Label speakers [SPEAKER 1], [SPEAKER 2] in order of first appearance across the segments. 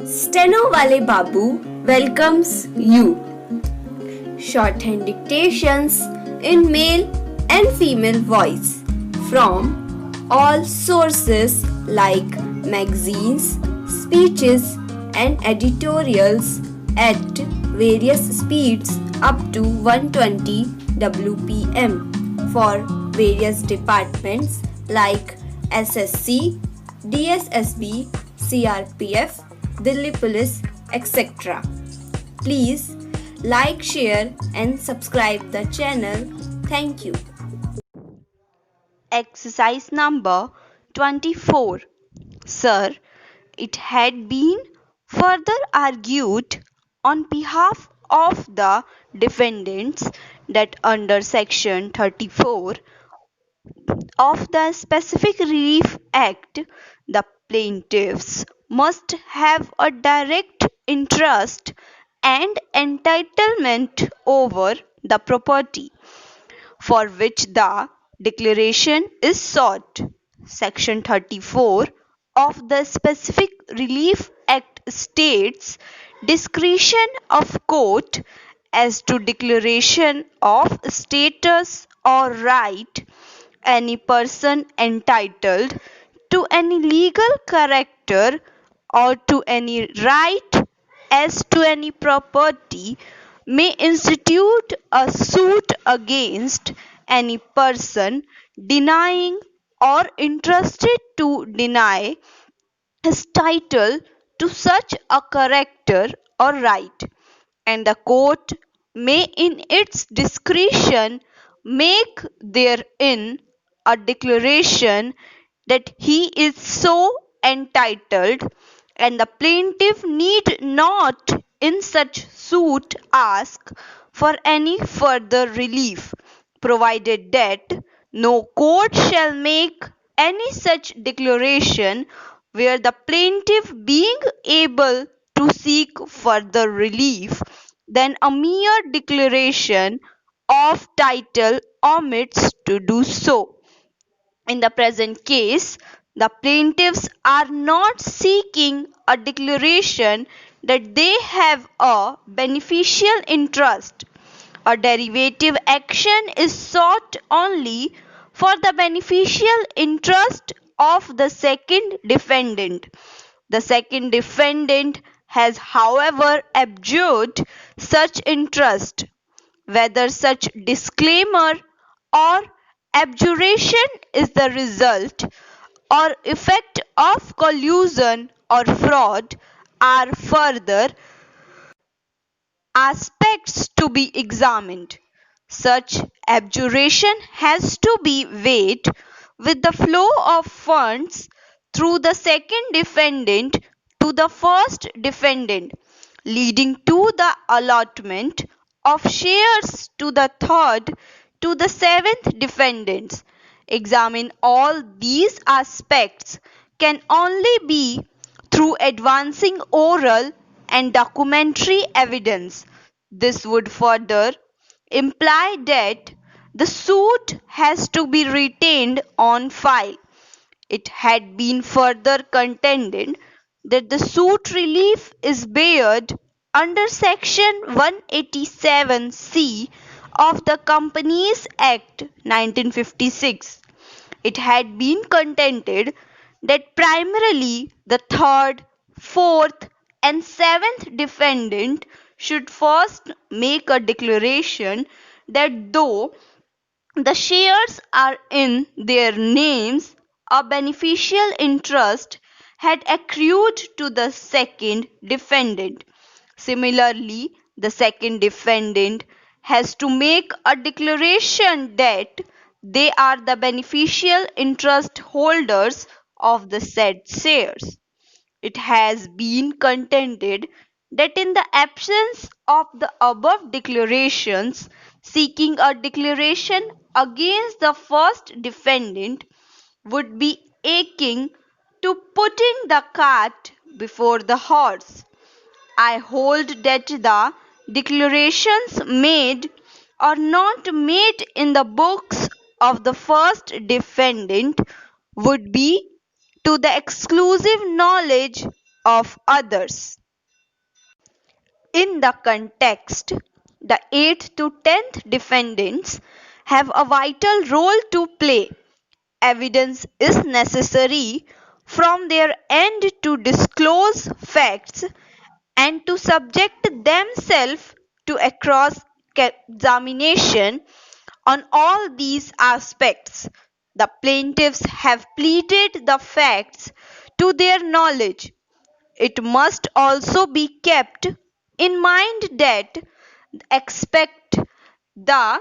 [SPEAKER 1] Stenowalebabu welcomes you. Shorthand dictations in male and female voice from all sources like magazines, speeches, and editorials at various speeds up to 120 WPM for various departments like SSC, DSSSB, CRPF, Delhi Police, etc. Please like, share and subscribe the channel. Thank you.
[SPEAKER 2] Exercise number 24. Sir, it had been further argued on behalf of the defendants that under Section 34 of the Specific Relief Act, the plaintiffs must have a direct interest and entitlement over the property for which the declaration is sought. Section 34 of the Specific Relief Act states discretion of court as to declaration of status or right any person entitled to any legal character or to any right as to any property may institute a suit against any person denying or interested to deny his title to such a character or right, and the court may in its discretion make therein a declaration that he is so entitled, and the plaintiff need not in such suit ask for any further relief, provided that no court shall make any such declaration where the plaintiff being able to seek further relief than a mere declaration of title omits to do so. In the present case, the plaintiffs are not seeking a declaration that they have a beneficial interest. A derivative action is sought only for the beneficial interest of the second defendant. The second defendant has, however, abjured such interest. Whether such disclaimer or abjuration is the result or effect of collusion or fraud are further aspects to be examined. Such abjuration has to be weighed with the flow of funds through the second defendant to the first defendant, leading to the allotment of shares to the third to the seventh defendants. Examine all these aspects can only be through advancing oral and documentary evidence. This would further imply that the suit has to be retained on file. It had been further contended that the suit relief is barred under Section 187C of the Companies Act 1956. It had been contended that primarily the third, fourth, and seventh defendant should first make a declaration that though the shares are in their names, a beneficial interest had accrued to the second defendant. Similarly, the second defendant has to make a declaration that they are the beneficial interest holders of the said shares. It has been contended that in the absence of the above declarations, seeking a declaration against the first defendant would be akin to putting the cart before the horse. I hold that the declarations made or not made in the books of the first defendant would be to the exclusive knowledge of others. In the context, the 8th to 10th defendants have a vital role to play. Evidence is necessary from their end to disclose facts and to subject themselves to a cross-examination on all these aspects. The plaintiffs have pleaded the facts to their knowledge. It must also be kept in mind that except the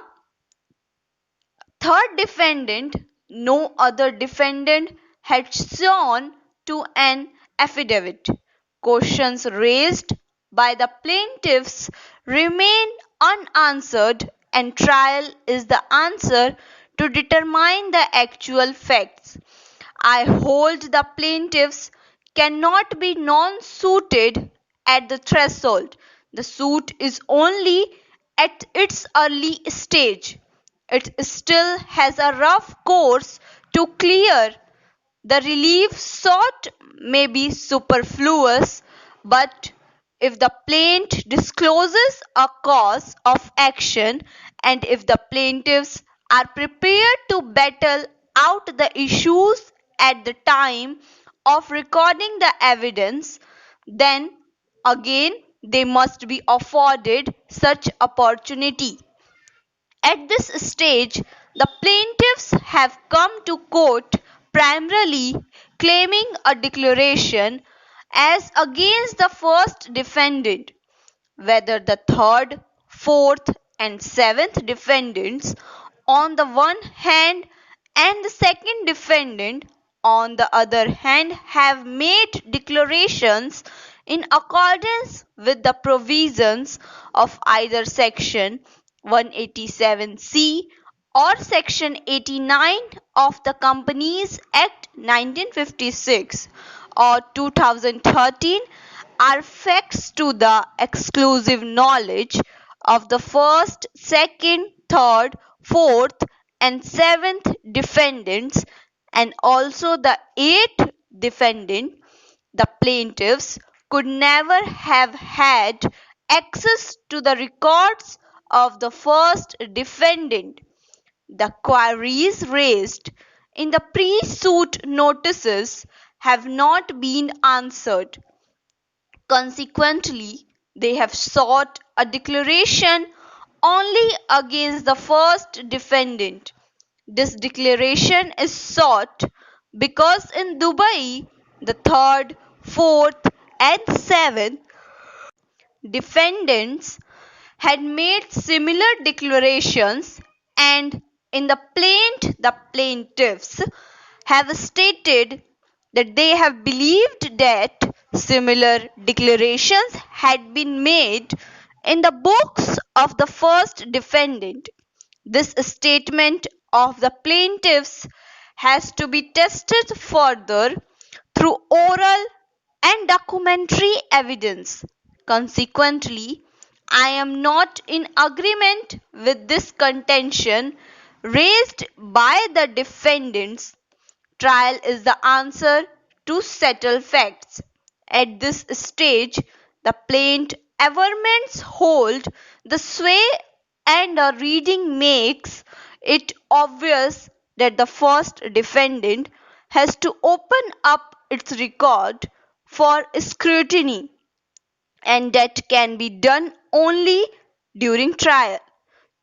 [SPEAKER 2] third defendant, no other defendant had sworn to an affidavit. Questions raised by the plaintiffs remain unanswered, and trial is the answer to determine the actual facts. I hold the plaintiffs cannot be non-suited at the threshold. The suit is only at its early stage. It still has a rough course to clear. The relief sought may be superfluous, but if the plaintiff discloses a cause of action and if the plaintiffs are prepared to battle out the issues at the time of recording the evidence, then again they must be afforded such opportunity. At this stage, the plaintiffs have come to court primarily claiming a declaration as against the first defendant. Whether the third, fourth, and seventh defendants on the one hand and the second defendant on the other hand have made declarations in accordance with the provisions of either section 187C or section 89 of the Companies Act 1956 or 2013 are facts to the exclusive knowledge of the first, second, third, fourth, and seventh defendants and also the eighth defendant. The plaintiffs could never have had access to the records of the first defendant. The queries raised in the pre-suit notices have not been answered. Consequently, they have sought a declaration only against the first defendant. This declaration is sought because in Dubai, the third, fourth, and seventh defendants had made similar declarations, and in the plaintiffs have stated that they have believed that similar declarations had been made in the books of the first defendant. This statement of the plaintiffs has to be tested further through oral and documentary evidence. Consequently, I am not in agreement with this contention raised by the defendants. Trial is the answer to settle facts. At this stage, the plaintiff averments hold the sway, and a reading makes it obvious that the first defendant has to open up its record for scrutiny, and that can be done only during trial.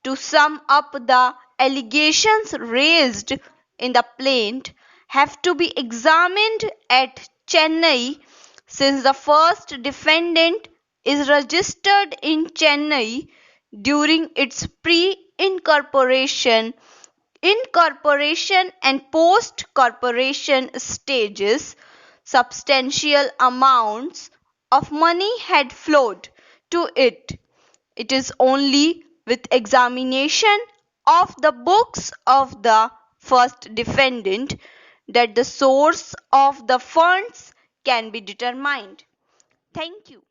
[SPEAKER 2] To sum up, the allegations raised in the plaint have to be examined at Chennai, since the first defendant is registered in Chennai during its pre-incorporation, incorporation, and post-corporation stages. Substantial amounts of money had flowed to it. It is only with examination of the books of the first defendant that the source of the funds can be determined. Thank you.